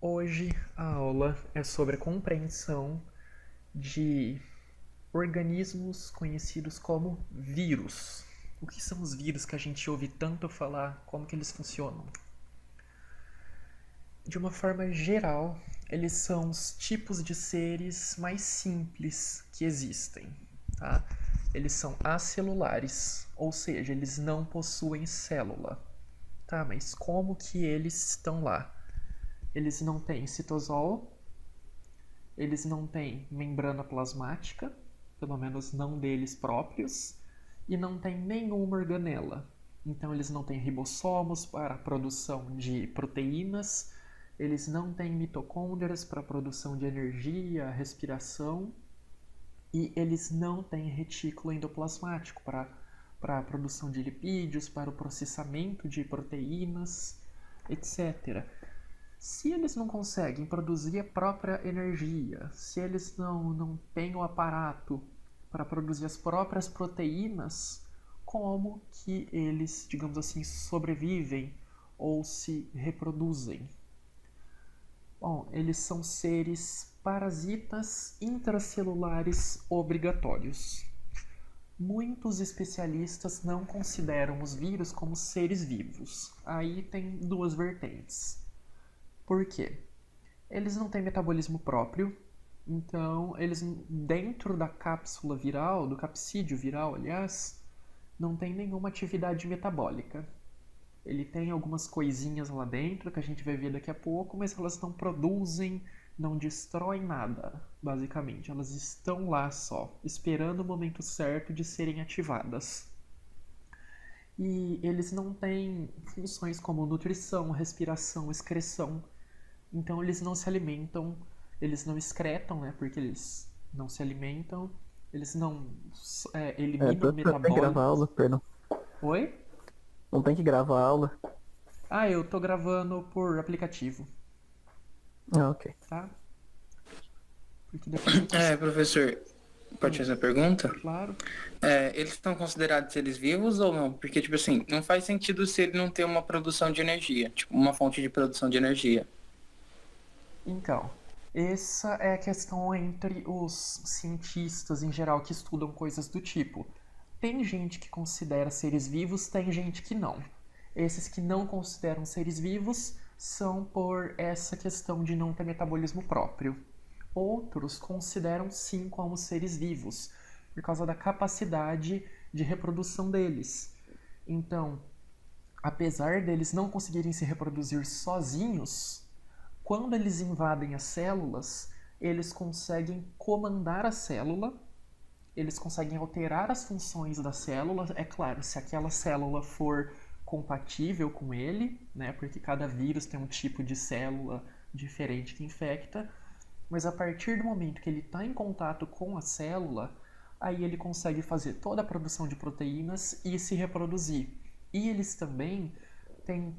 Hoje a aula é sobre a compreensão de organismos conhecidos como vírus. O que são os vírus que a gente ouve tanto falar? Como que eles funcionam? De uma forma geral, eles são os tipos de seres mais simples que existem, tá? Eles são acelulares, ou seja, eles não possuem célula. Tá, mas como que eles estão lá? Eles não têm citosol, eles não têm membrana plasmática, pelo menos não deles próprios, e não têm nenhuma organela. Então eles não têm ribossomos para a produção de proteínas, eles não têm mitocôndrias para a produção de energia, respiração, e eles não têm retículo endoplasmático para a produção de lipídios, para o processamento de proteínas, etc. Se eles não conseguem produzir a própria energia, se eles não têm o aparato para produzir as próprias proteínas, como que eles, digamos assim, sobrevivem ou se reproduzem? Bom, eles são seres parasitas intracelulares obrigatórios. Muitos especialistas não consideram os vírus como seres vivos. Aí tem duas vertentes. Por quê? Eles não têm metabolismo próprio, então eles dentro da cápsula viral, do capsídeo viral, aliás, não tem nenhuma atividade metabólica. Ele tem algumas coisinhas lá dentro que a gente vai ver daqui a pouco, mas elas não produzem, não destroem nada, basicamente. Elas estão lá só, esperando o momento certo de serem ativadas. E eles não têm funções como nutrição, respiração, excreção. Então eles não se alimentam, eles não excretam, né? Porque eles não se alimentam, eles não eliminam Professor, tem que gravar metabólitos. aula, perdão. Oi? Não tem que gravar aula? Ah, eu tô gravando por aplicativo, Ah, ok. tá? Porque depois eu consigo. Professor, pode fazer uma pergunta? Claro. Eles estão considerados seres vivos ou não? Porque, tipo assim, não faz sentido se ele não ter uma produção de energia, tipo, uma fonte de produção de energia. Então, essa é a questão entre os cientistas em geral que estudam coisas do tipo. Tem gente que considera seres vivos, tem gente que não. Esses que não consideram seres vivos são por essa questão de não ter metabolismo próprio. Outros consideram sim como seres vivos, por causa da capacidade de reprodução deles. Então, apesar deles não conseguirem se reproduzir sozinhos, quando eles invadem as células, eles conseguem comandar a célula, eles conseguem alterar as funções da célula, é claro, se aquela célula for compatível com ele, né, porque cada vírus tem um tipo de célula diferente que infecta, mas a partir do momento que ele está em contato com a célula, aí ele consegue fazer toda a produção de proteínas e se reproduzir. E eles também têm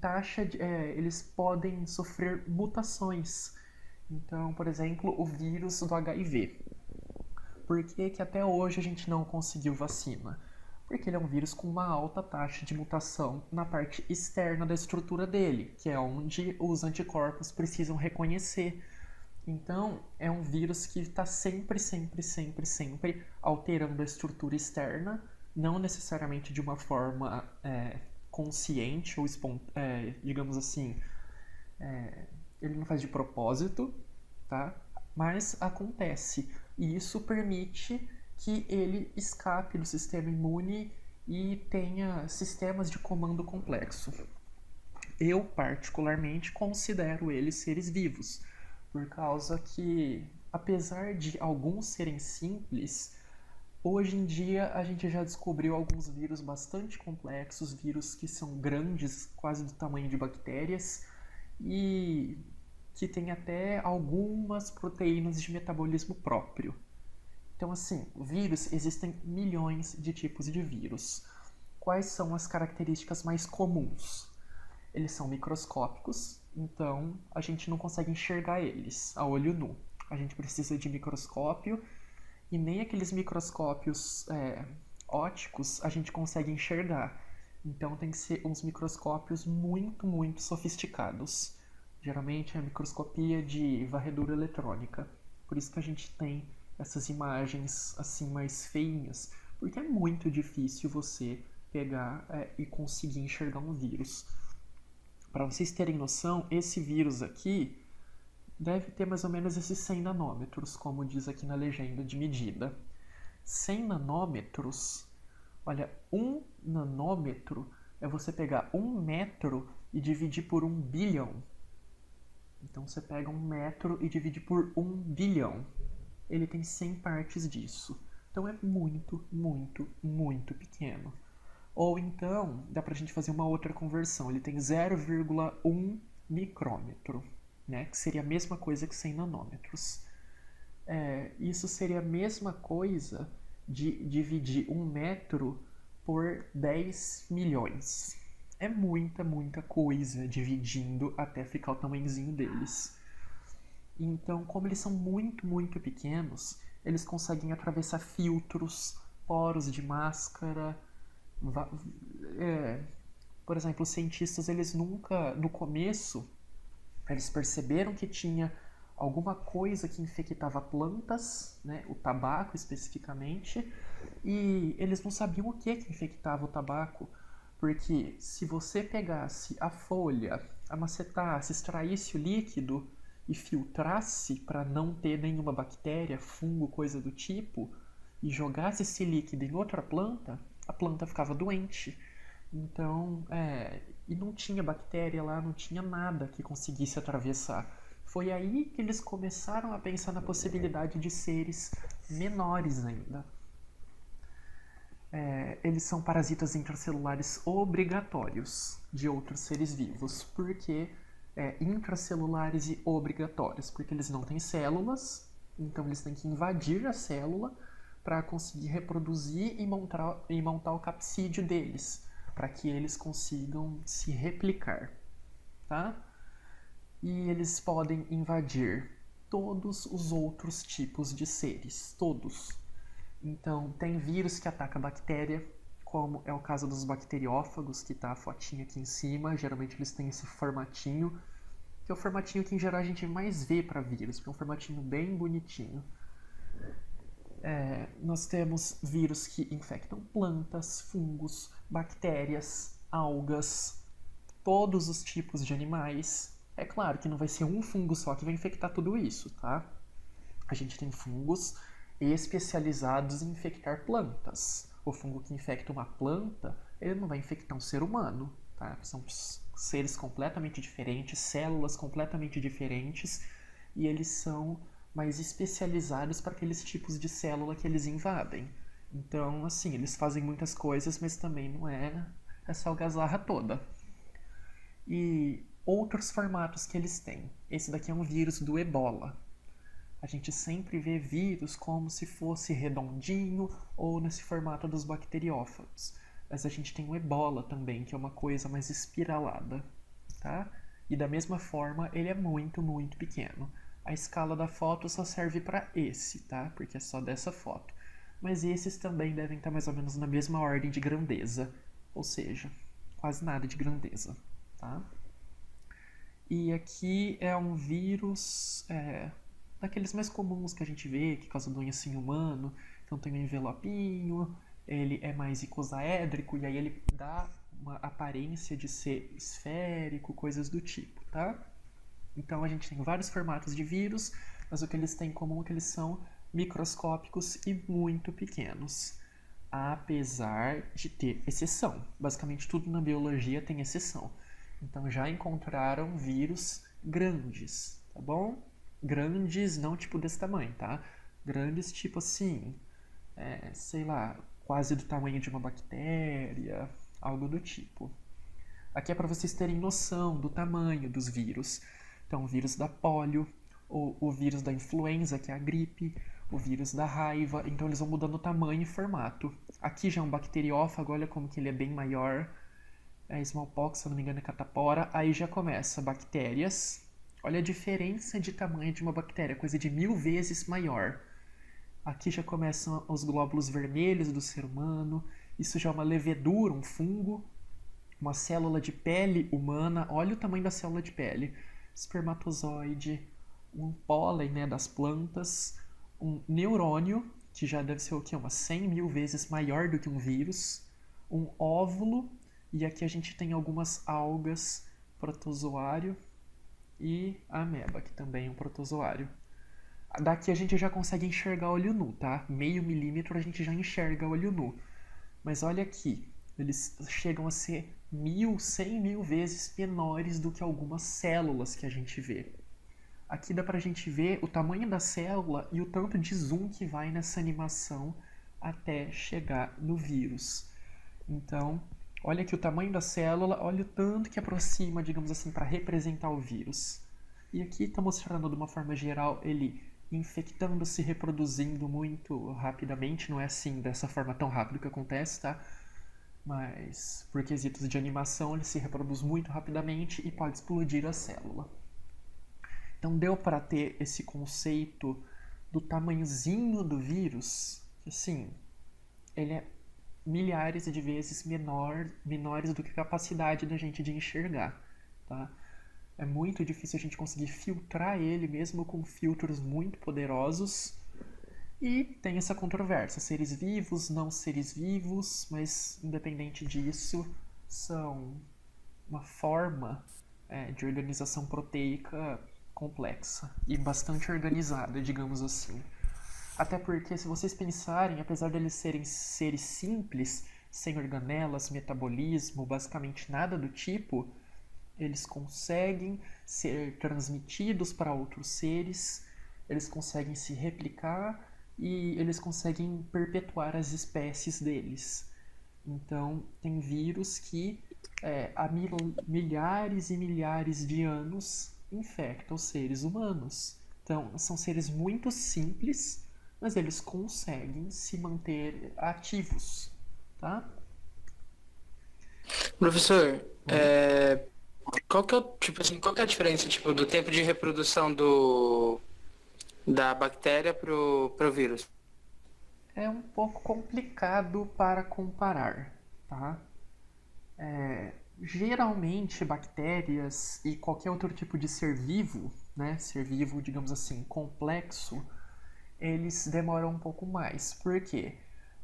eles podem sofrer mutações. Então, por exemplo, o vírus do HIV. Por que que até hoje a gente não conseguiu vacina? Porque ele é um vírus com uma alta taxa de mutação na parte externa da estrutura dele, que é onde os anticorpos precisam reconhecer. Então, é um vírus que está sempre alterando a estrutura externa, não necessariamente de uma forma consciente ou digamos assim, ele não faz de propósito, tá? Mas acontece. E isso permite que ele escape do sistema imune e tenha sistemas de comando complexo. Eu, particularmente, considero eles seres vivos, por causa que, apesar de alguns serem simples, hoje em dia a gente já descobriu alguns vírus bastante complexos, vírus que são grandes, quase do tamanho de bactérias, e que tem até algumas proteínas de metabolismo próprio. Então, assim, vírus, existem milhões de tipos de vírus. Quais são as características mais comuns? Eles são microscópicos, então a gente não consegue enxergar eles a olho nu. A gente precisa de microscópio e nem aqueles microscópios óticos a gente consegue enxergar. Então tem que ser uns microscópios muito sofisticados. Geralmente é a microscopia de varredura eletrônica. Por isso que a gente tem essas imagens assim mais feinhas, porque é muito difícil você pegar e conseguir enxergar um vírus. Para vocês terem noção, esse vírus aqui deve ter mais ou menos esses 100 nanômetros, como diz aqui na legenda de medida. 100 nanômetros, olha, 1 nanômetro é você pegar 1 metro e dividir por 1 bilhão. Então você pega 1 metro e divide por 1 bilhão. Ele tem 100 partes disso. Então é muito, muito, muito pequeno. Ou então, dá pra gente fazer uma outra conversão. Ele tem 0,1 micrômetro, né? Que seria a mesma coisa que 100 nanômetros. Isso seria a mesma coisa de dividir 1 metro por 10 milhões. É muita, muita coisa dividindo até ficar o tamanhozinho deles. Então, como eles são muito, muito pequenos, eles conseguem atravessar filtros, poros de máscara. Por exemplo, os cientistas, eles nunca, no começo, eles perceberam que tinha alguma coisa que infectava plantas, né, o tabaco especificamente, e eles não sabiam o que infectava o tabaco, porque se você pegasse a folha, amacetasse, extraísse o líquido e filtrasse para não ter nenhuma bactéria, fungo, coisa do tipo, e jogasse esse líquido em outra planta, a planta ficava doente. Então, e não tinha bactéria lá, não tinha nada que conseguisse atravessar. Foi aí que eles começaram a pensar na possibilidade de seres menores ainda. Eles são parasitas intracelulares obrigatórios de outros seres vivos. Por que intracelulares e obrigatórios? Porque eles não têm células, então eles têm que invadir a célula para conseguir reproduzir e montar o capsídeo deles, para que eles consigam se replicar, tá? E eles podem invadir todos os outros tipos de seres, todos. Então, tem vírus que ataca bactéria, como é o caso dos bacteriófagos, que está a fotinha aqui em cima. Geralmente eles têm esse formatinho, que é o formatinho que em geral a gente mais vê para vírus, porque é um formatinho bem bonitinho. Nós temos vírus que infectam plantas, fungos, bactérias, algas, todos os tipos de animais. É claro que não vai ser um fungo só que vai infectar tudo isso, tá? A gente tem fungos especializados em infectar plantas. O fungo que infecta uma planta, ele não vai infectar um ser humano, tá? São seres completamente diferentes, células completamente diferentes, e eles são mais especializados para aqueles tipos de célula que eles invadem. Então, assim, eles fazem muitas coisas, mas também não é essa algazarra toda. E outros formatos que eles têm. Esse daqui é um vírus do Ebola. A gente sempre vê vírus como se fosse redondinho ou nesse formato dos bacteriófagos. Mas a gente tem o Ebola também, que é uma coisa mais espiralada, tá? E da mesma forma, ele é muito, muito pequeno. A escala da foto só serve para esse, tá? Porque é só dessa foto. Mas esses também devem estar mais ou menos na mesma ordem de grandeza. Ou seja, quase nada de grandeza, tá? E aqui é um vírus daqueles mais comuns que a gente vê, que causa doença em humano. Então tem um envelopinho, ele é mais icosaédrico, e aí ele dá uma aparência de ser esférico, coisas do tipo, tá? Então a gente tem vários formatos de vírus, mas o que eles têm em comum é que eles são microscópicos e muito pequenos, apesar de ter exceção. Basicamente tudo na biologia tem exceção. Então já encontraram vírus grandes, tá bom? Grandes não tipo desse tamanho, tá? Grandes tipo assim, sei lá, quase do tamanho de uma bactéria, algo do tipo. Aqui é para vocês terem noção do tamanho dos vírus. Então, o vírus da polio, o vírus da influenza, que é a gripe, o vírus da raiva. Então, eles vão mudando o tamanho e formato. Aqui já é um bacteriófago, olha como que ele é bem maior. Smallpox, se eu não me engano, é catapora. Aí já começa bactérias. Olha a diferença de tamanho de uma bactéria, coisa de 1000 vezes maior. Aqui já começam os glóbulos vermelhos do ser humano. Isso já é uma levedura, um fungo. Uma célula de pele humana. Olha o tamanho da célula de pele. espermatozoide, um pólen, né, das plantas, um neurônio, que já deve ser o quê? Umas 100 mil vezes maior do que um vírus, um óvulo, e aqui a gente tem algumas algas, protozoário e a ameba, que também é um protozoário. Daqui a gente já consegue enxergar olho nu, tá? Meio milímetro a gente já enxerga olho nu. Mas olha aqui, eles chegam a ser 1000, 100 mil vezes menores do que algumas células que a gente vê. Aqui dá pra gente ver o tamanho da célula e o tanto de zoom que vai nessa animação até chegar no vírus. Então, olha aqui o tamanho da célula, olha o tanto que aproxima, digamos assim, para representar o vírus. E aqui está mostrando de uma forma geral ele infectando, se reproduzindo muito rapidamente. Não é assim, dessa forma tão rápido que acontece, tá? Mas por quesitos de animação ele se reproduz muito rapidamente e pode explodir a célula. Então deu para ter esse conceito do tamanhozinho do vírus, que assim, ele é milhares de vezes menores do que a capacidade da gente de enxergar, tá? É muito difícil a gente conseguir filtrar ele mesmo com filtros muito poderosos. E tem essa controvérsia, seres vivos, não seres vivos, mas independente disso, são uma forma de organização proteica complexa e bastante organizada, digamos assim. Até porque, se vocês pensarem, apesar deles serem seres simples, sem organelas, metabolismo, basicamente nada do tipo, eles conseguem ser transmitidos para outros seres, eles conseguem se replicar e eles conseguem perpetuar as espécies deles. Então, tem vírus que há milhares e milhares de anos infectam os seres humanos. Então, são seres muito simples, mas eles conseguem se manter ativos, tá? Professor, qual que é tipo assim, qual que é a diferença tipo, do tempo de reprodução da bactéria pro vírus? É um pouco complicado para comparar, tá? Geralmente, bactérias e qualquer outro tipo de ser vivo, né, ser vivo, digamos assim, complexo, eles demoram um pouco mais. Por quê?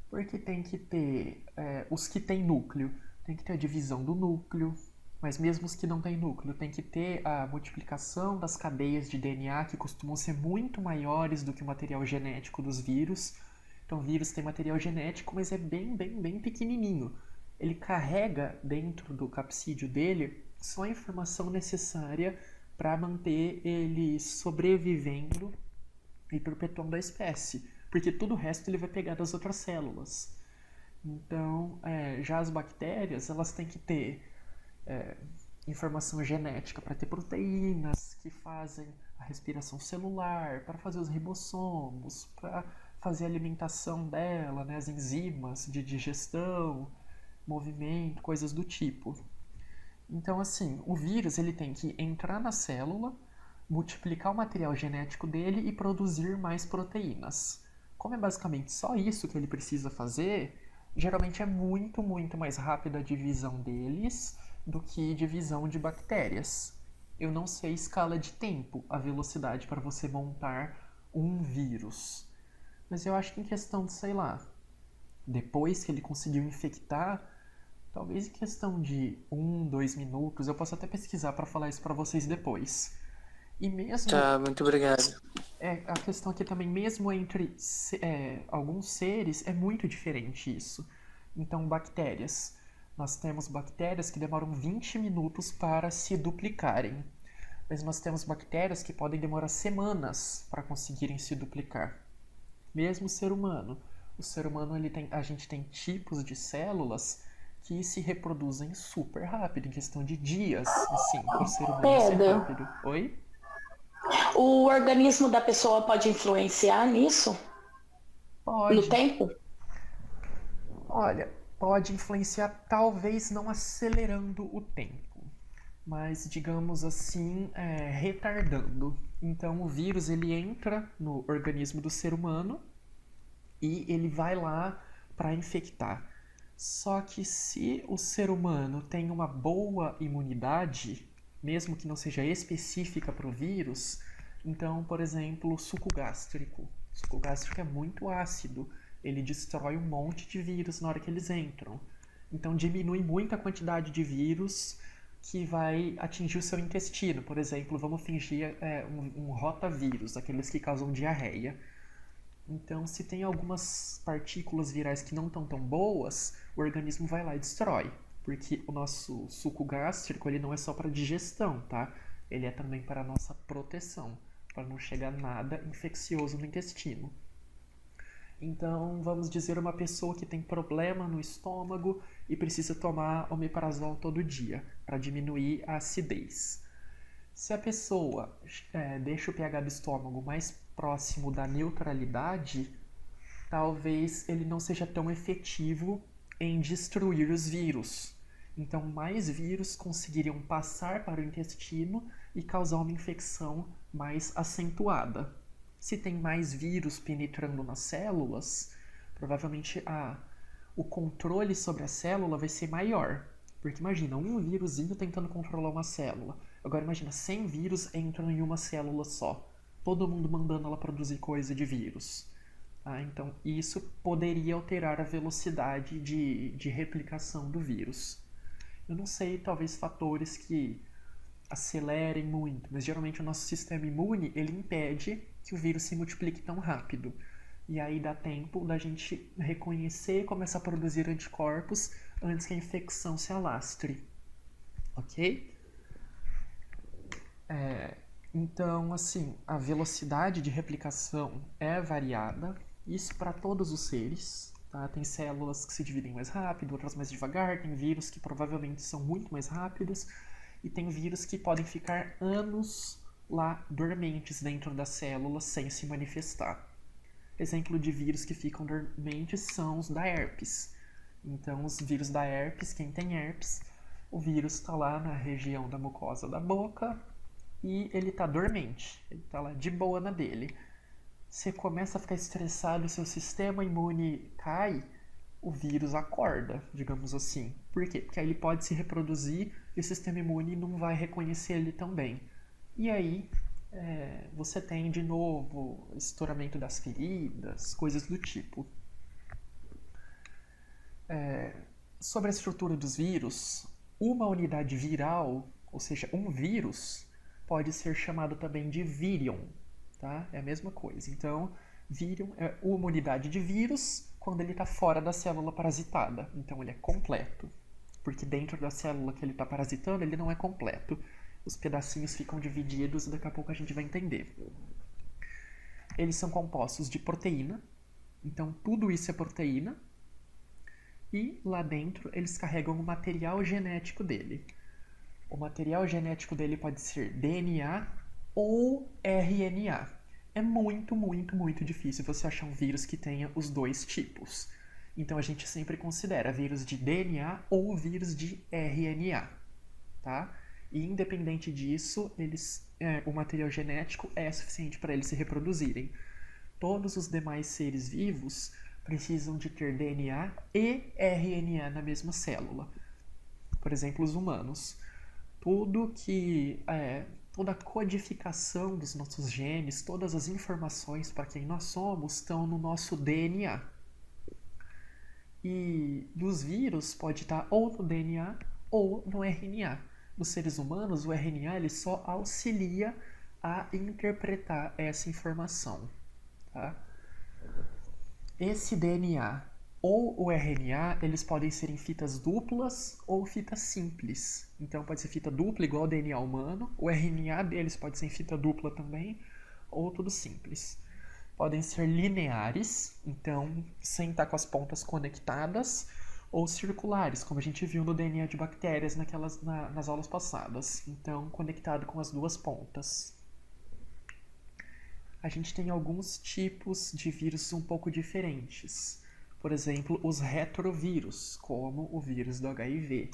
Porque tem que ter os que têm núcleo, tem que ter a divisão do núcleo, mas mesmo os que não têm núcleo, tem que ter a multiplicação das cadeias de DNA que costumam ser muito maiores do que o material genético dos vírus. Então, o vírus tem material genético, mas é bem, bem, bem pequenininho. Ele carrega dentro do capsídeo dele só a informação necessária para manter ele sobrevivendo e perpetuando a espécie, porque todo o resto ele vai pegar das outras células. Então, já as bactérias, elas têm que ter informação genética para ter proteínas que fazem a respiração celular, para fazer os ribossomos, para fazer a alimentação dela, né, as enzimas de digestão, movimento, coisas do tipo. Então, assim, o vírus ele tem que entrar na célula, multiplicar o material genético dele e produzir mais proteínas. Como é basicamente só isso que ele precisa fazer, geralmente é muito, muito mais rápida a divisão deles do que divisão de bactérias. Eu não sei a escala de tempo, a velocidade para você montar um vírus. Mas eu acho que em questão de, sei lá, depois que ele conseguiu infectar, talvez em questão de 2 minutos, eu posso até pesquisar para falar isso para vocês depois. E mesmo Tá, muito obrigado. a questão aqui também, mesmo entre alguns seres, é muito diferente isso. Então, bactérias. Nós temos bactérias que demoram 20 minutos para se duplicarem. Mas nós temos bactérias que podem demorar semanas para conseguirem se duplicar. Mesmo o ser humano. O ser humano, a gente tem tipos de células que se reproduzem super rápido, em questão de dias, assim, o ser humano ser Pedro, rápido. Oi? o organismo da pessoa pode influenciar nisso? Pode. No tempo? Olha, pode influenciar, talvez não acelerando o tempo, mas digamos assim, retardando. Então o vírus ele entra no organismo do ser humano e ele vai lá para infectar. Só que se o ser humano tem uma boa imunidade, mesmo que não seja específica para o vírus. Então, por exemplo, suco gástrico. O suco gástrico é muito ácido, ele destrói um monte de vírus na hora que eles entram. Então, diminui muito a quantidade de vírus que vai atingir o seu intestino. Por exemplo, vamos fingir um rotavírus, aqueles que causam diarreia. Então, se tem algumas partículas virais que não estão tão boas, o organismo vai lá e destrói. Porque o nosso suco gástrico, ele não é só para digestão, tá? Ele é também para a nossa proteção, para não chegar nada infeccioso no intestino. Então, vamos dizer uma pessoa que tem problema no estômago e precisa tomar omeprazol todo dia para diminuir a acidez. Se a pessoa deixa o pH do estômago mais próximo da neutralidade, talvez ele não seja tão efetivo em destruir os vírus. Então, mais vírus conseguiriam passar para o intestino e causar uma infecção mais acentuada. Se tem mais vírus penetrando nas células, provavelmente o controle sobre a célula vai ser maior. Porque imagina, um vírusinho tentando controlar uma célula. Agora imagina, 100 vírus entram em uma célula só. Todo mundo mandando ela produzir coisa de vírus. Então, isso poderia alterar a velocidade de replicação do vírus. Eu não sei, talvez fatores que acelerem muito, mas geralmente o nosso sistema imune, ele impede que o vírus se multiplique tão rápido. E aí dá tempo da gente reconhecer e começar a produzir anticorpos antes que a infecção se alastre. Ok? Então, assim, a velocidade de replicação é variada, isso para todos os seres, tá? Tem células que se dividem mais rápido, outras mais devagar, tem vírus que provavelmente são muito mais rápidos, e tem vírus que podem ficar anos lá dormentes dentro da célula sem se manifestar. Exemplo de vírus que ficam dormentes são os da herpes. Então, os vírus da herpes, quem tem herpes, o vírus está lá na região da mucosa da boca e ele está dormente, ele está lá de boa na dele. Você começa a ficar estressado, o seu sistema imune cai, o vírus acorda, digamos assim. Por quê? Porque aí ele pode se reproduzir e o sistema imune não vai reconhecer ele tão bem. E aí você tem de novo estouramento das feridas, coisas do tipo. Sobre a estrutura dos vírus, uma unidade viral, ou seja, um vírus, pode ser chamado também de vírion, tá? É a mesma coisa. Então, vírion é uma unidade de vírus quando ele está fora da célula parasitada. Então, ele é completo. Porque dentro da célula que ele está parasitando, ele não é completo. Os pedacinhos ficam divididos e daqui a pouco a gente vai entender. Eles são compostos de proteína. Então, tudo isso é proteína. E lá dentro, eles carregam o material genético dele. O material genético dele pode ser DNA ou RNA. É muito, muito, muito difícil você achar um vírus que tenha os dois tipos. Então a gente sempre considera vírus de DNA ou vírus de RNA, tá? E independente disso, o material genético é suficiente para eles se reproduzirem. Todos os demais seres vivos precisam de ter DNA e RNA na mesma célula. Por exemplo, os humanos. Toda a codificação dos nossos genes, todas as informações para quem nós somos estão no nosso DNA. E dos vírus pode estar ou no DNA ou no RNA. Nos seres humanos, o RNA ele só auxilia a interpretar essa informação. Tá? Esse DNA ou o RNA, eles podem ser em fitas duplas ou fitas simples. Então pode ser fita dupla igual ao DNA humano, o RNA deles pode ser em fita dupla também, ou tudo simples. Podem ser lineares, então sem estar com as pontas conectadas, ou circulares, como a gente viu no DNA de bactérias nas aulas passadas. Então conectado com as duas pontas. A gente tem alguns tipos de vírus um pouco diferentes. Por exemplo, os retrovírus, como o vírus do HIV.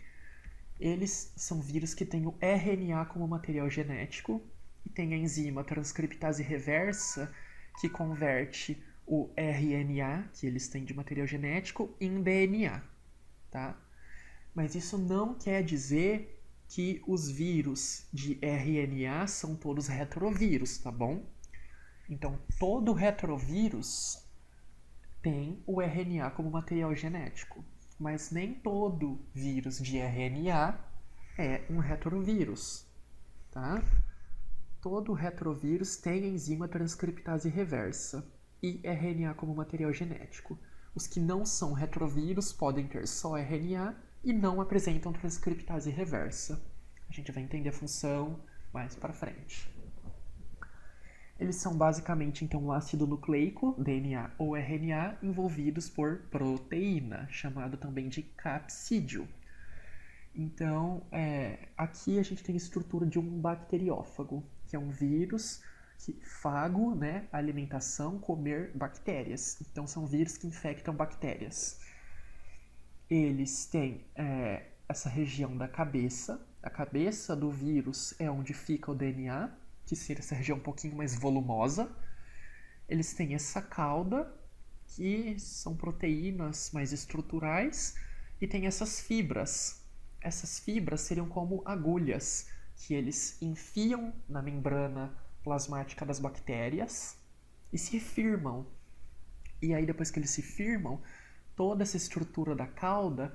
Eles são vírus que têm o RNA como material genético e tem a enzima transcriptase reversa que converte o RNA, que eles têm de material genético, em DNA. Tá? Mas isso não quer dizer que os vírus de RNA são todos retrovírus, tá bom? Então, todo retrovírus tem o RNA como material genético, mas nem todo vírus de RNA é um retrovírus, tá? Todo retrovírus tem enzima transcriptase reversa e RNA como material genético. Os que não são retrovírus podem ter só RNA e não apresentam transcriptase reversa. A gente vai entender a função mais para frente. Eles são basicamente, então, o ácido nucleico, DNA ou RNA, envolvidos por proteína, chamado também de capsídeo. Então, aqui a gente tem a estrutura de um bacteriófago, que é um vírus que fago, né, alimentação, comer bactérias. Então, são vírus que infectam bactérias. Eles têm essa região da cabeça. A cabeça do vírus é onde fica o DNA, que seria essa região um pouquinho mais volumosa. Eles têm essa cauda, que são proteínas mais estruturais, e tem essas fibras. Essas fibras seriam como agulhas, que eles enfiam na membrana plasmática das bactérias e se firmam. E aí, depois que eles se firmam, toda essa estrutura da cauda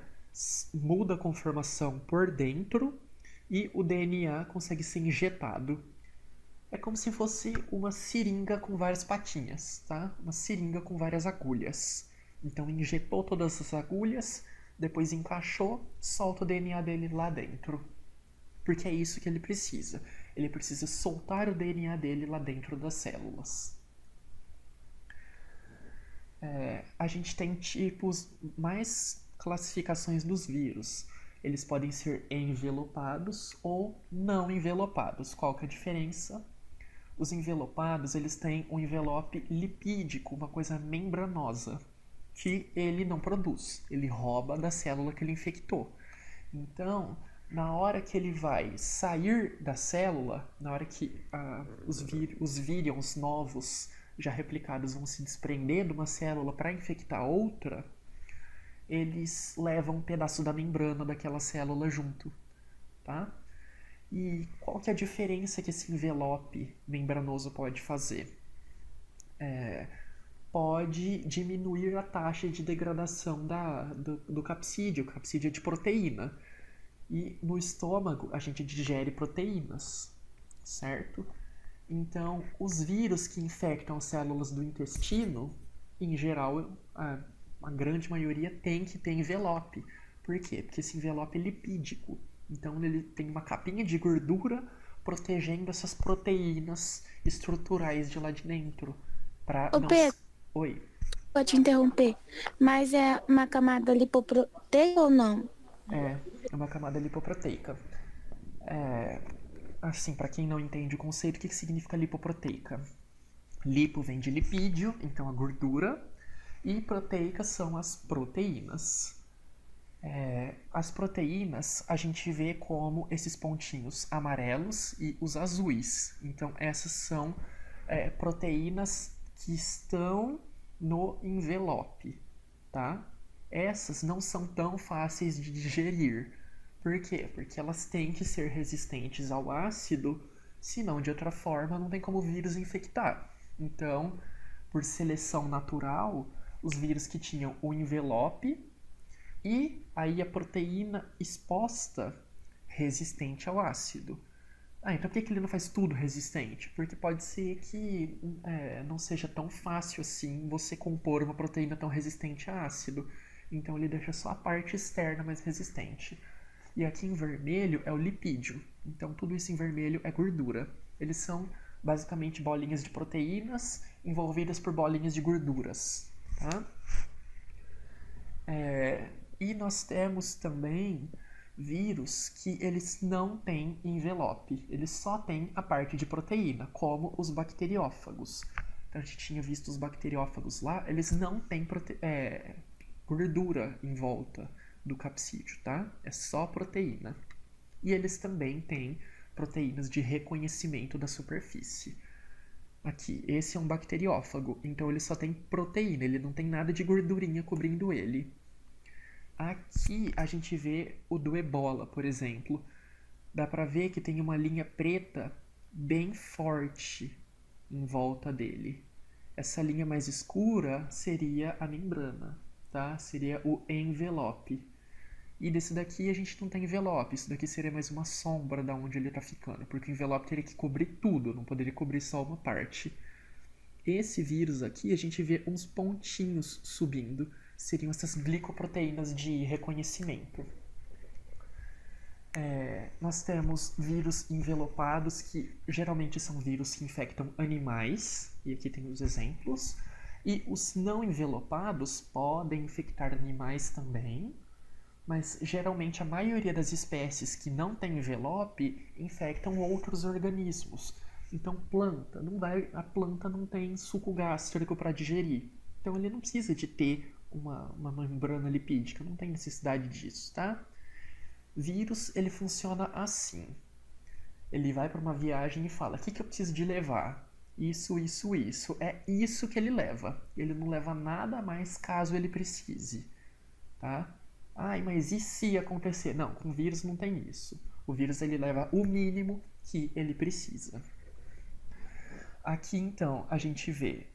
muda a conformação por dentro e o DNA consegue ser injetado. É como se fosse uma seringa com várias patinhas, tá? Uma seringa com várias agulhas. Então, injetou todas as agulhas, depois encaixou, solta o DNA dele lá dentro. Porque é isso que ele precisa. Ele precisa soltar o DNA dele lá dentro das células. A gente tem mais classificações dos vírus. Eles podem ser envelopados ou não envelopados. Qual que é a diferença? Os envelopados, eles têm um envelope lipídico, uma coisa membranosa, que ele não produz. Ele rouba da célula que ele infectou. Então, na hora que ele vai sair da célula, na hora que os vírions novos já replicados vão se desprender de uma célula para infectar outra, eles levam um pedaço da membrana daquela célula junto, tá? E qual que é a diferença que esse envelope membranoso pode fazer? Pode diminuir a taxa de degradação do capsídeo. O capsídeo é de proteína. E no estômago a gente digere proteínas, certo? Então, os vírus que infectam as células do intestino, em geral, a grande maioria tem que ter envelope. Por quê? Porque esse envelope é lipídico. Então, ele tem uma capinha de gordura protegendo essas proteínas estruturais de lá de dentro. Pedro, Oi. pode interromper, mas é uma camada lipoproteica ou não? É uma camada lipoproteica. Assim, para quem não entende o conceito, o que significa lipoproteica? Lipo vem de lipídio, então a gordura, e proteicas são as proteínas. As proteínas a gente vê como esses pontinhos amarelos e os azuis. Então, essas são proteínas que estão no envelope, tá? Essas não são tão fáceis de digerir. Por quê? Porque elas têm que ser resistentes ao ácido, senão de outra forma não tem como o vírus infectar. Então, por seleção natural, os vírus que tinham o envelope e aí a proteína exposta resistente ao ácido. Então por que ele não faz tudo resistente? Porque pode ser que não seja tão fácil assim você compor uma proteína tão resistente a ácido. Então ele deixa só a parte externa mais resistente. E aqui em vermelho é o lipídio. Então tudo isso em vermelho é gordura. Eles são basicamente bolinhas de proteínas envolvidas por bolinhas de gorduras, tá? E nós temos também vírus que eles não têm envelope, eles só têm a parte de proteína, como os bacteriófagos. Então a gente tinha visto os bacteriófagos lá, eles não têm gordura em volta do capsídeo, tá? É só proteína. E eles também têm proteínas de reconhecimento da superfície. Aqui, esse é um bacteriófago, então ele só tem proteína, ele não tem nada de gordurinha cobrindo ele. Aqui a gente vê o do ebola, por exemplo. dá pra ver que tem uma linha preta bem forte em volta dele. Essa linha mais escura seria a membrana, tá? Seria o envelope. E desse daqui a gente não tem envelope, isso daqui seria mais uma sombra da onde ele está ficando, porque o envelope teria que cobrir tudo, não poderia cobrir só uma parte. Esse vírus aqui, a gente vê uns pontinhos subindo, seriam essas glicoproteínas de reconhecimento. Nós temos vírus envelopados, que geralmente são vírus que infectam animais, e aqui tem os exemplos, e os não envelopados podem infectar animais também, mas geralmente a maioria das espécies que não tem envelope infectam outros organismos. Então a planta não tem suco gástrico para digerir. Então ele não precisa de ter uma membrana lipídica, não tem necessidade disso, tá? Vírus, ele funciona assim. Ele vai para uma viagem e fala: o que eu preciso de levar? Isso, isso, isso. É isso que ele leva. Ele não leva nada a mais caso ele precise, tá? Ai, mas e se acontecer? Não, com vírus não tem isso. O vírus ele leva o mínimo que ele precisa. Aqui então a gente vê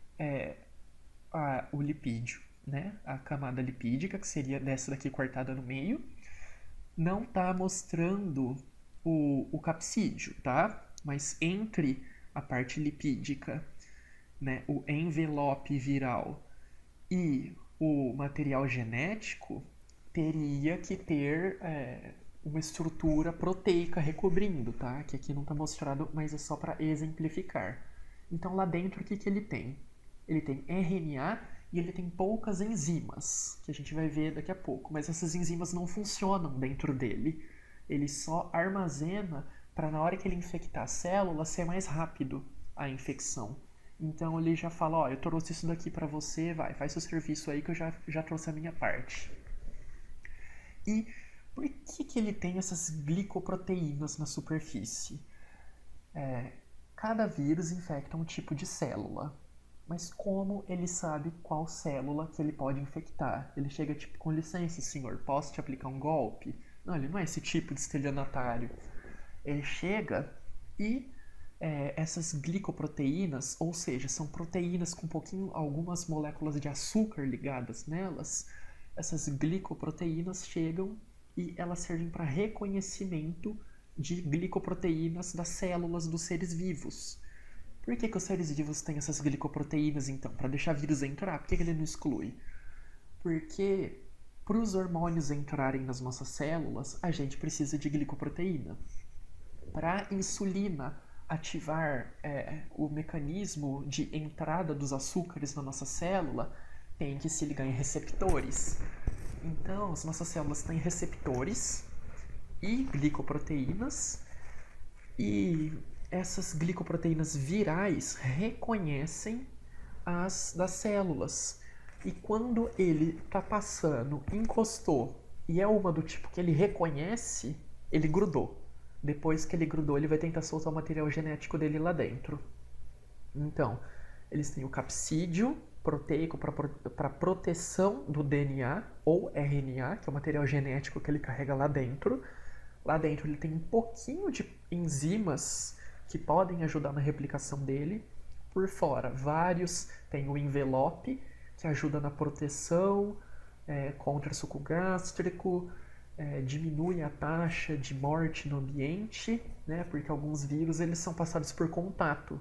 o lipídio, né? A camada lipídica, que seria dessa daqui cortada no meio. Não está mostrando o capsídeo, tá? Mas entre a parte lipídica, né, o envelope viral e o material genético, teria que ter uma estrutura proteica recobrindo, tá? Que aqui não está mostrado, mas é só para exemplificar. Então lá dentro o que ele tem? Ele tem RNA e ele tem poucas enzimas, que a gente vai ver daqui a pouco, mas essas enzimas não funcionam dentro dele. Ele só armazena para na hora que ele infectar a célula ser mais rápido a infecção. Então ele já fala: ó, eu trouxe isso daqui para você, faz seu serviço aí que eu já trouxe a minha parte. E por que ele tem essas glicoproteínas na superfície? Cada vírus infecta um tipo de célula. Mas como ele sabe qual célula que ele pode infectar? Ele chega tipo: com licença, senhor, posso te aplicar um golpe? Não, ele não é esse tipo de estelionatário. Ele chega e essas glicoproteínas, ou seja, são proteínas com algumas moléculas de açúcar ligadas nelas, essas glicoproteínas chegam e elas servem para reconhecimento de glicoproteínas das células dos seres vivos. Por que os seres vivos têm essas glicoproteínas, então? Para deixar vírus entrar? Por que ele não exclui? Porque para os hormônios entrarem nas nossas células, a gente precisa de glicoproteína. Para a insulina ativar o mecanismo de entrada dos açúcares na nossa célula, tem que se ligar em receptores. Então, as nossas células têm receptores e glicoproteínas, e essas glicoproteínas virais reconhecem as das células. E quando ele está passando, encostou, e é uma do tipo que ele reconhece, ele grudou. Depois que ele grudou, ele vai tentar soltar o material genético dele lá dentro. Então, eles têm o capsídeo proteico para proteção do DNA ou RNA, que é o material genético que ele carrega lá dentro. Lá dentro ele tem um pouquinho de enzimas que podem ajudar na replicação dele. Por fora, vários. Tem o envelope, que ajuda na proteção contra suco gástrico, diminui a taxa de morte no ambiente, né, porque alguns vírus eles são passados por contato.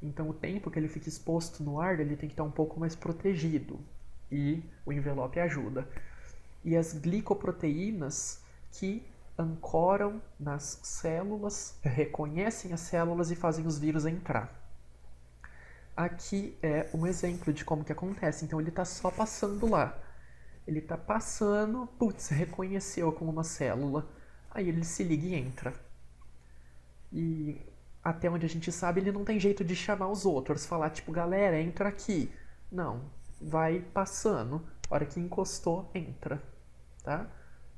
Então o tempo que ele fica exposto no ar, ele tem que estar um pouco mais protegido. E o envelope ajuda. E as glicoproteínas que ancoram nas células, reconhecem as células e fazem os vírus entrar. Aqui é um exemplo de como que acontece. Então ele está só passando lá. Ele está passando, reconheceu como uma célula, aí ele se liga e entra. E até onde a gente sabe, ele não tem jeito de chamar os outros, falar tipo: galera, entra aqui. Não, vai passando, a hora que encostou, entra, tá?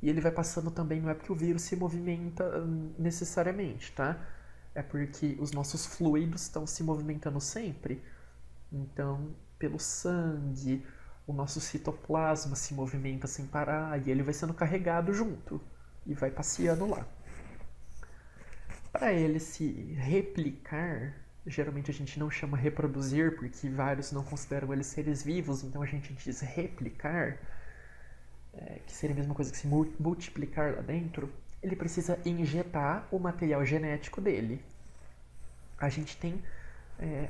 E ele vai passando também, não é porque o vírus se movimenta necessariamente, tá? É porque os nossos fluidos estão se movimentando sempre. Então, pelo sangue, o nosso citoplasma se movimenta sem parar e ele vai sendo carregado junto e vai passeando lá. Para ele se replicar, geralmente a gente não chama reproduzir, porque vários não consideram eles seres vivos, então a gente diz replicar, que seria a mesma coisa que se multiplicar lá dentro. Ele precisa injetar o material genético dele. A gente tem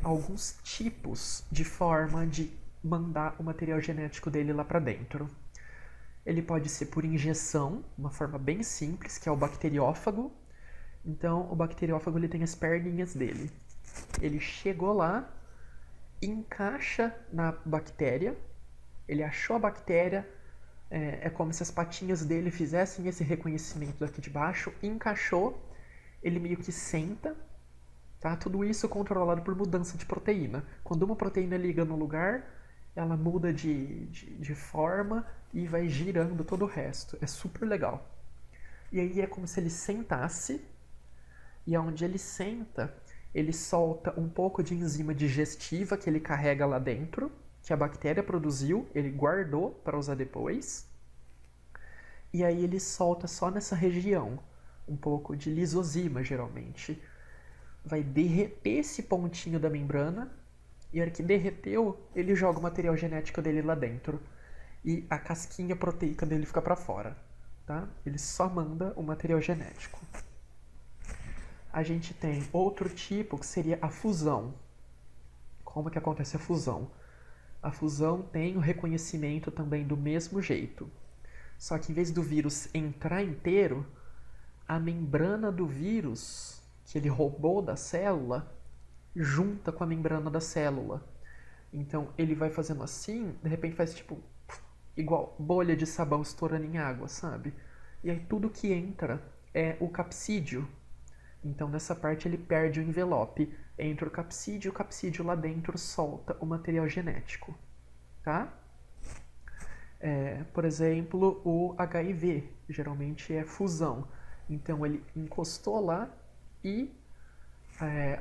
alguns tipos de forma de mandar o material genético dele lá para dentro. Ele pode ser por injeção, uma forma bem simples, que é o bacteriófago. Então, o bacteriófago ele tem as perninhas dele. Ele chegou lá, encaixa na bactéria, ele achou a bactéria, é como se as patinhas dele fizessem esse reconhecimento daqui de baixo, encaixou, ele meio que senta, tá? Tudo isso controlado por mudança de proteína. Quando uma proteína liga no lugar, ela muda de forma e vai girando todo o resto. É super legal. E aí é como se ele sentasse, e onde ele senta, ele solta um pouco de enzima digestiva que ele carrega lá dentro, que a bactéria produziu, ele guardou para usar depois. E aí ele solta só nessa região, um pouco de lisozima, geralmente. Vai derreter esse pontinho da membrana, e a hora que derreteu, ele joga o material genético dele lá dentro. E a casquinha proteica dele fica para fora, tá? Ele só manda o material genético. A gente tem outro tipo que seria a fusão. Como que acontece a fusão? A fusão tem o reconhecimento também do mesmo jeito. Só que em vez do vírus entrar inteiro, a membrana do vírus, que ele roubou da célula, junta com a membrana da célula. Então ele vai fazendo assim, de repente faz tipo igual bolha de sabão estourando em água, sabe? E aí tudo que entra é o capsídeo. Então nessa parte ele perde o envelope. Entra o capsídeo lá dentro solta o material genético, tá? Por exemplo, o HIV geralmente é fusão. Então ele encostou lá e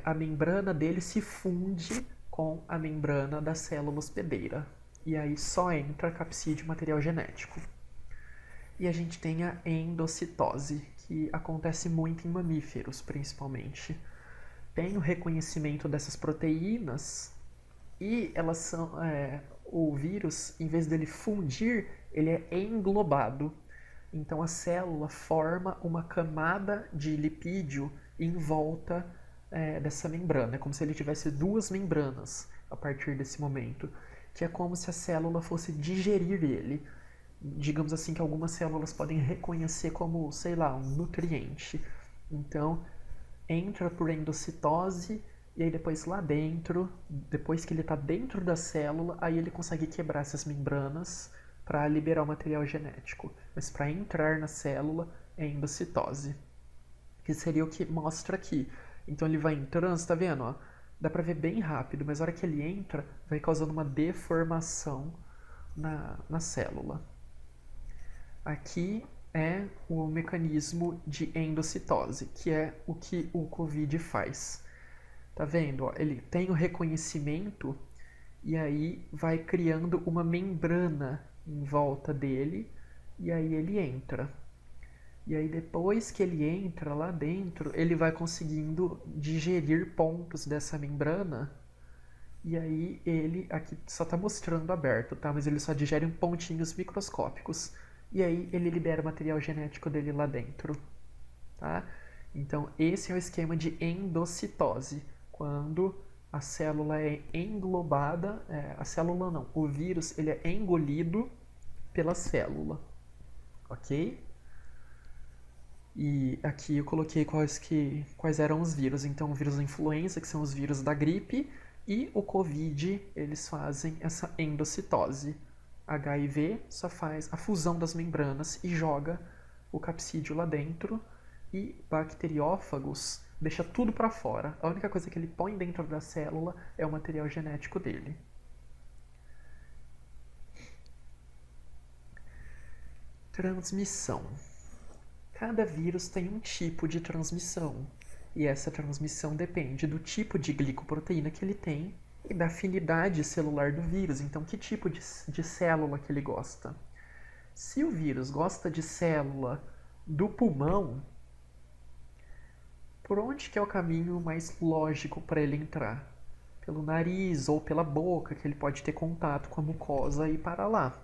a membrana dele se funde com a membrana da célula hospedeira. E aí só entra capsídeo e material genético. E a gente tem a endocitose, que acontece muito em mamíferos, principalmente. Tem o reconhecimento dessas proteínas e elas são... o vírus, em vez dele fundir, ele é englobado. Então a célula forma uma camada de lipídio em volta dessa membrana. É como se ele tivesse duas membranas a partir desse momento, que é como se a célula fosse digerir ele. Digamos assim que algumas células podem reconhecer como, sei lá, um nutriente. Então, entra por endocitose e aí depois lá dentro, depois que ele está dentro da célula, aí ele consegue quebrar essas membranas para liberar o material genético. Mas para entrar na célula é endocitose, que seria o que mostra aqui. Então ele vai entrando, você tá vendo? Ó? Dá para ver bem rápido, mas a hora que ele entra, vai causando uma deformação na célula. Aqui é o mecanismo de endocitose, que é o que o Covid faz. Tá vendo? Ó? Ele tem o reconhecimento e aí vai criando uma membrana em volta dele e aí ele entra. E aí depois que ele entra lá dentro, ele vai conseguindo digerir pontos dessa membrana. E aí ele, aqui só está mostrando aberto, tá? Mas ele só digere em pontinhos microscópicos. E aí ele libera o material genético dele lá dentro, tá? Então esse é o esquema de endocitose, quando a célula é englobada, a célula não, o vírus ele é engolido pela célula, ok? E aqui eu coloquei quais eram os vírus. Então o vírus da influenza, que são os vírus da gripe, e o Covid, eles fazem essa endocitose. HIV só faz a fusão das membranas e joga o capsídeo lá dentro, e bacteriófagos deixa tudo para fora. A única coisa que ele põe dentro da célula é o material genético dele. Transmissão. Cada vírus tem um tipo de transmissão, e essa transmissão depende do tipo de glicoproteína que ele tem e da afinidade celular do vírus. Então, que tipo de célula que ele gosta? Se o vírus gosta de célula do pulmão, Por onde que é o caminho mais lógico para ele entrar? Pelo nariz ou pela boca, que ele pode ter contato com a mucosa e parar lá.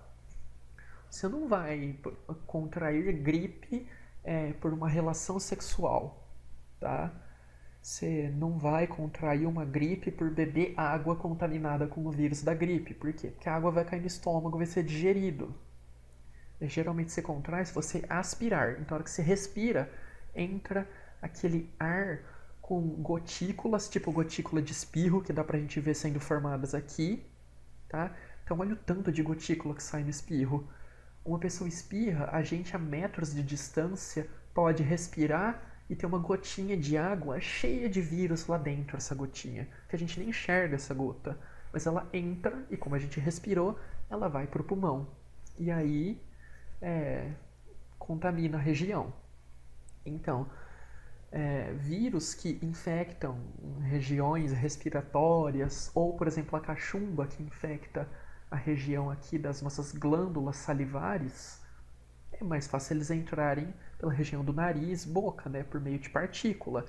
Você não vai contrair gripe por uma relação sexual, tá? Você não vai contrair uma gripe por beber água contaminada com o vírus da gripe. Por quê? Porque a água vai cair no estômago, vai ser digerido. E, geralmente você contrai se você aspirar. Então, na hora que você respira, entra aquele ar com gotículas, tipo gotícula de espirro, que dá pra gente ver sendo formadas aqui, tá? Então, olha o tanto de gotícula que sai no espirro. Uma pessoa espirra, a gente a metros de distância pode respirar e ter uma gotinha de água cheia de vírus lá dentro, essa gotinha, que a gente nem enxerga essa gota, mas ela entra e como a gente respirou, ela vai pro pulmão. E aí, contamina a região. Então, vírus que infectam regiões respiratórias, ou, por exemplo, a cachumba que infecta a região aqui das nossas glândulas salivares, é mais fácil eles entrarem pela região do nariz, boca, né, por meio de partícula.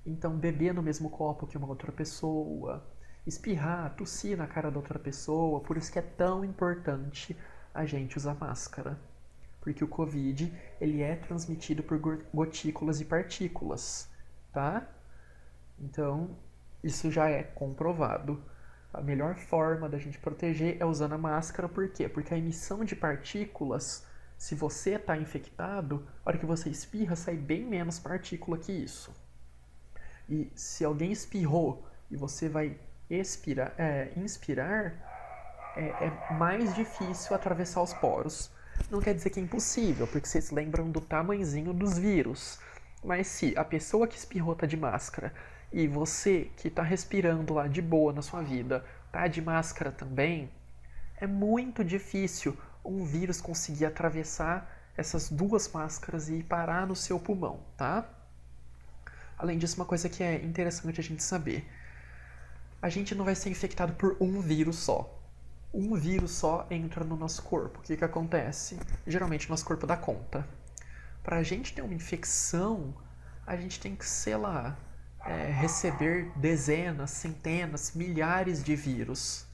Então, beber no mesmo copo que uma outra pessoa, espirrar, tossir na cara da outra pessoa, por isso que é tão importante a gente usar máscara. Porque o Covid, ele é transmitido por gotículas e partículas, tá? Então, isso já é comprovado. A melhor forma da gente proteger é usando a máscara, por quê? Porque a emissão de partículas, se você está infectado, a hora que você espirra, sai bem menos partícula que isso. E se alguém espirrou e você vai inspirar, é mais difícil atravessar os poros. Não quer dizer que é impossível, porque vocês lembram do tamanhozinho dos vírus. Mas se a pessoa que espirrou está de máscara e você que está respirando lá de boa na sua vida está de máscara também, é muito difícil um vírus conseguir atravessar essas duas máscaras e parar no seu pulmão, tá? Além disso, uma coisa que é interessante a gente saber. A gente não vai ser infectado por um vírus só. Um vírus só entra no nosso corpo. O que que acontece? Geralmente o nosso corpo dá conta. Para a gente ter uma infecção, a gente tem que, sei lá, receber dezenas, centenas, milhares de vírus.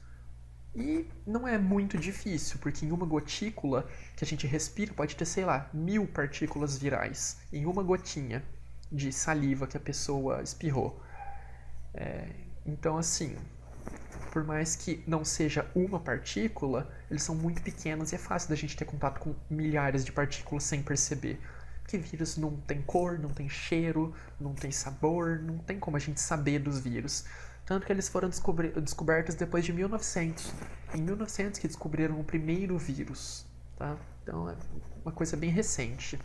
E não é muito difícil, porque em uma gotícula que a gente respira pode ter, sei lá, 1000 partículas virais. Em uma gotinha de saliva que a pessoa espirrou. Então, assim, por mais que não seja uma partícula, eles são muito pequenos e é fácil da gente ter contato com milhares de partículas sem perceber. Porque vírus não tem cor, não tem cheiro, não tem sabor, não tem como a gente saber dos vírus. Tanto que eles foram descobertos depois de 1900. Em 1900 que descobriram o primeiro vírus, tá? Então é uma coisa bem recente.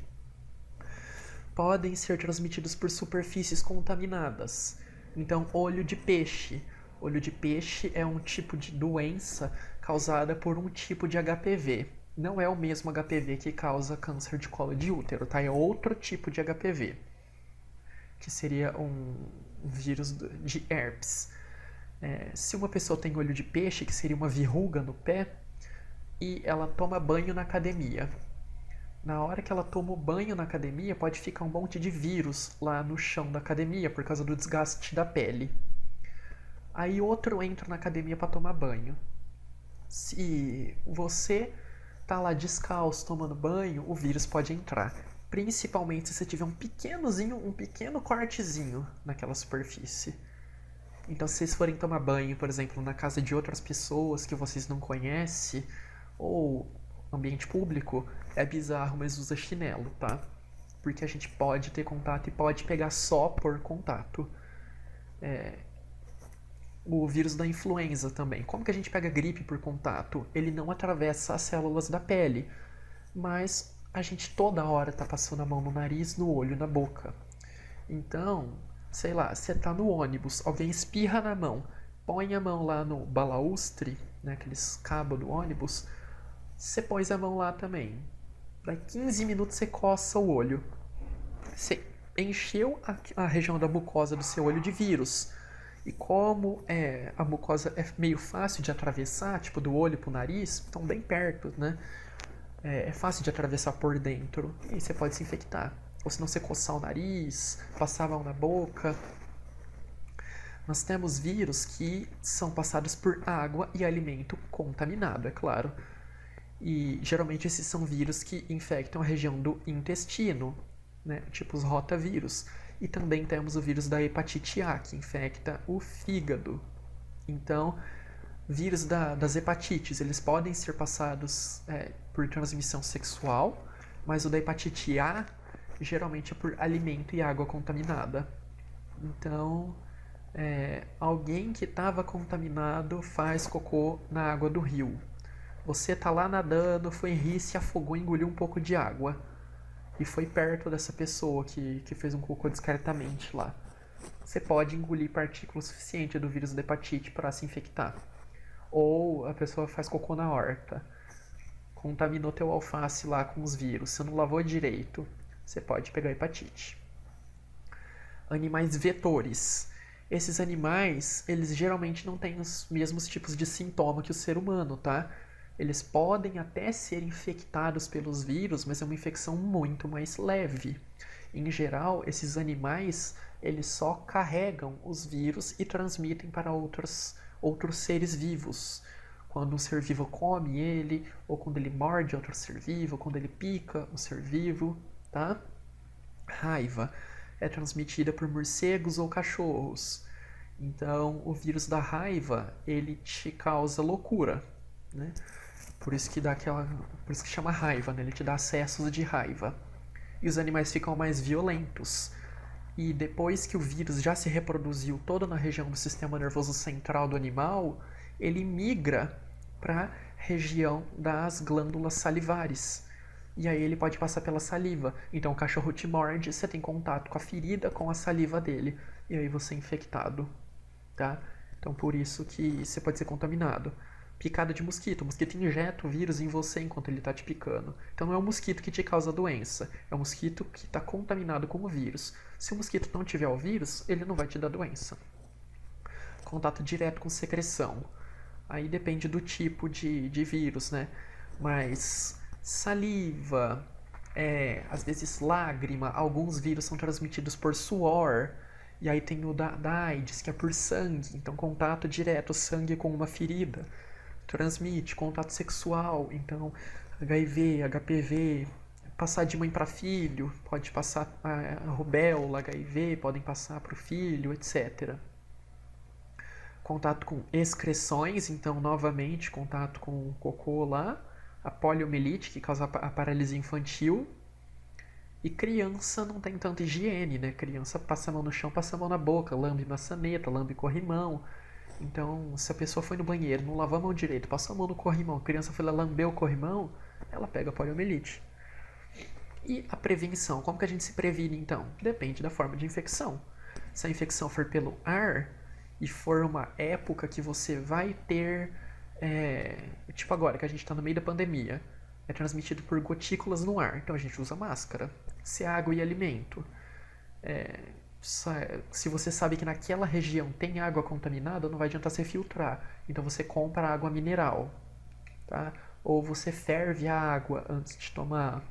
Podem ser transmitidos por superfícies contaminadas. Então, olho de peixe. Olho de peixe é um tipo de doença causada por um tipo de HPV. Não é o mesmo HPV que causa câncer de colo de útero, tá? É outro tipo de HPV, que seria um vírus de herpes. Se uma pessoa tem olho de peixe, que seria uma verruga no pé, e ela toma banho na academia. Na hora que ela toma o banho na academia, pode ficar um monte de vírus lá no chão da academia por causa do desgaste da pele. Aí outro entra na academia para tomar banho. Se você tá lá descalço tomando banho, o vírus pode entrar. Principalmente se você tiver um pequeno cortezinho naquela superfície. Então, se vocês forem tomar banho, por exemplo, na casa de outras pessoas que vocês não conhecem, ou ambiente público, é bizarro, mas usa chinelo, tá? Porque a gente pode ter contato e pode pegar só por contato. O vírus da influenza também. Como que a gente pega gripe por contato? Ele não atravessa as células da pele, mas a gente toda hora tá passando a mão no nariz, no olho, na boca. Então, sei lá, você tá no ônibus, alguém espirra na mão, põe a mão lá no balaustre, né, aqueles cabos do ônibus, você pôs a mão lá também. Daí 15 minutos você coça o olho. Você encheu a região da mucosa do seu olho de vírus. E como a mucosa é meio fácil de atravessar, tipo do olho pro nariz, estão bem perto, né? É fácil de atravessar por dentro e você pode se infectar. ou se não você coçar o nariz, passar a mão na boca. Nós temos vírus que são passados por água e alimento contaminado, é claro. E geralmente esses são vírus que infectam a região do intestino, né? Tipo os rotavírus. E também temos o vírus da hepatite A, que infecta o fígado. Então, vírus das hepatites, eles podem ser passados por transmissão sexual, mas o da hepatite A geralmente é por alimento e água contaminada. Então, alguém que estava contaminado faz cocô na água do rio. Você tá lá nadando, foi rir, se afogou, engoliu um pouco de água. E foi perto dessa pessoa que fez um cocô discretamente lá. Você pode engolir partícula suficiente do vírus da hepatite para se infectar. Ou a pessoa faz cocô na horta. Contaminou teu alface lá com os vírus. Você não lavou direito. Você pode pegar hepatite. Animais vetores. Esses animais, eles geralmente não têm os mesmos tipos de sintoma que o ser humano, tá? Eles podem até ser infectados pelos vírus, mas é uma infecção muito mais leve. Em geral, esses animais, eles só carregam os vírus e transmitem para outros seres vivos. Quando um ser vivo come ele, ou quando ele morde outro ser vivo, ou quando ele pica um ser vivo, tá? Raiva é transmitida por morcegos ou cachorros. Então, o vírus da raiva, ele te causa loucura, né? Por isso que chama raiva, né? Ele te dá acessos de raiva. E os animais ficam mais violentos. E depois que o vírus já se reproduziu todo na região do sistema nervoso central do animal, ele migra para a região das glândulas salivares. E aí ele pode passar pela saliva. Então o cachorro te morde, você tem contato com a ferida, com a saliva dele. E aí você é infectado, tá? Então por isso que você pode ser contaminado. Picada de mosquito. O mosquito injeta o vírus em você enquanto ele está te picando. Então não é o mosquito que te causa a doença. É o mosquito que está contaminado com o vírus. Se o mosquito não tiver o vírus, ele não vai te dar doença. Contato direto com secreção. Aí depende do tipo de vírus, né? Mas saliva, às vezes lágrima, alguns vírus são transmitidos por suor. E aí tem o da AIDS, que é por sangue. Então contato direto, sangue com uma ferida. Transmite, contato sexual, então HIV, HPV, passar de mãe para filho, pode passar a rubéola, HIV, podem passar para o filho, etc. Contato com excreções, então novamente contato com o cocô lá, a poliomielite, que causa a paralisia infantil, e criança não tem tanta higiene, né? Criança passa a mão no chão, passa a mão na boca, lambe maçaneta, lambe corrimão. Então, se a pessoa foi no banheiro, não lavou a mão direito, passou a mão no corrimão, a criança foi lá lamber o corrimão, ela pega a poliomielite. E a prevenção, como que a gente se previne então? Depende da forma de infecção. Se a infecção for pelo ar e for uma época que você vai ter, tipo agora que a gente está no meio da pandemia, é transmitido por gotículas no ar, então a gente usa máscara. Se é água e alimento, se você sabe que naquela região tem água contaminada, não vai adiantar você filtrar. Então você compra água mineral, tá? Ou você ferve a água antes de tomar.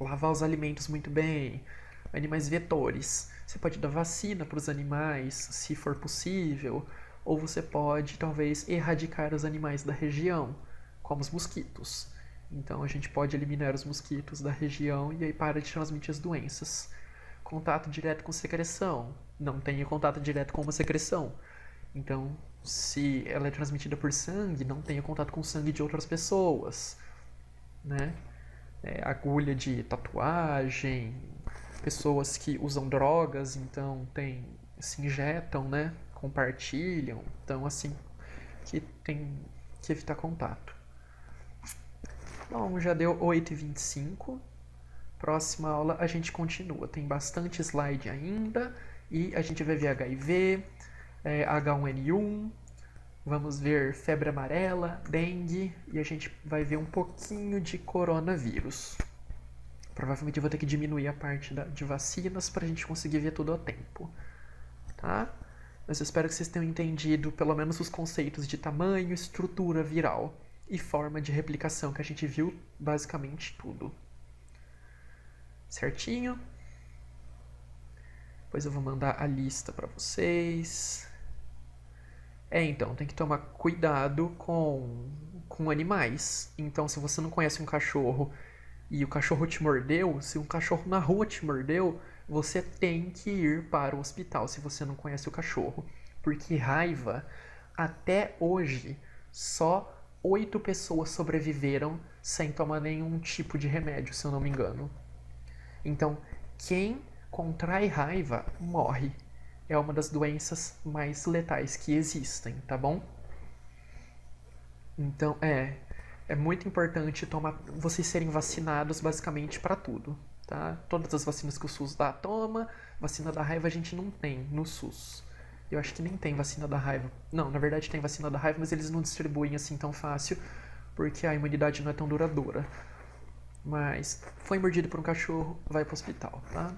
Lavar os alimentos muito bem. Animais vetores. Você pode dar vacina para os animais, se for possível. Ou você pode, talvez, erradicar os animais da região, como os mosquitos. Então a gente pode eliminar os mosquitos da região e aí para de transmitir as doenças. Contato direto com secreção. Não tenha contato direto com uma secreção. Então, se ela é transmitida por sangue, não tenha contato com o sangue de outras pessoas, né? Agulha de tatuagem, pessoas que usam drogas, então se injetam, né? Compartilham. Então, assim, que tem que evitar contato. Bom, já deu 8h25. Próxima aula a gente continua. Tem bastante slide ainda. E a gente vai ver HIV, H1N1, vamos ver febre amarela, dengue. E a gente vai ver um pouquinho de coronavírus. Provavelmente eu vou ter que diminuir a parte de vacinas para a gente conseguir ver tudo a tempo. Tá? Mas eu espero que vocês tenham entendido pelo menos os conceitos de tamanho, estrutura viral e forma de replicação, que a gente viu basicamente tudo. Certinho? Depois eu vou mandar a lista pra vocês. Então, tem que tomar cuidado com animais. Então, se você não conhece um cachorro e o cachorro te mordeu, se um cachorro na rua te mordeu, você tem que ir para o hospital se você não conhece o cachorro. Porque raiva, até hoje, só 8 pessoas sobreviveram sem tomar nenhum tipo de remédio, se eu não me engano. Então, quem contrai raiva morre. É uma das doenças mais letais que existem, tá bom? Então, é muito importante vocês serem vacinados basicamente para tudo, tá? Todas as vacinas que o SUS dá, toma. Vacina da raiva a gente não tem no SUS. Eu acho que nem tem vacina da raiva. Não, na verdade tem vacina da raiva, mas eles não distribuem assim tão fácil, porque a imunidade não é tão duradoura. Mas foi mordido por um cachorro, vai pro hospital, tá?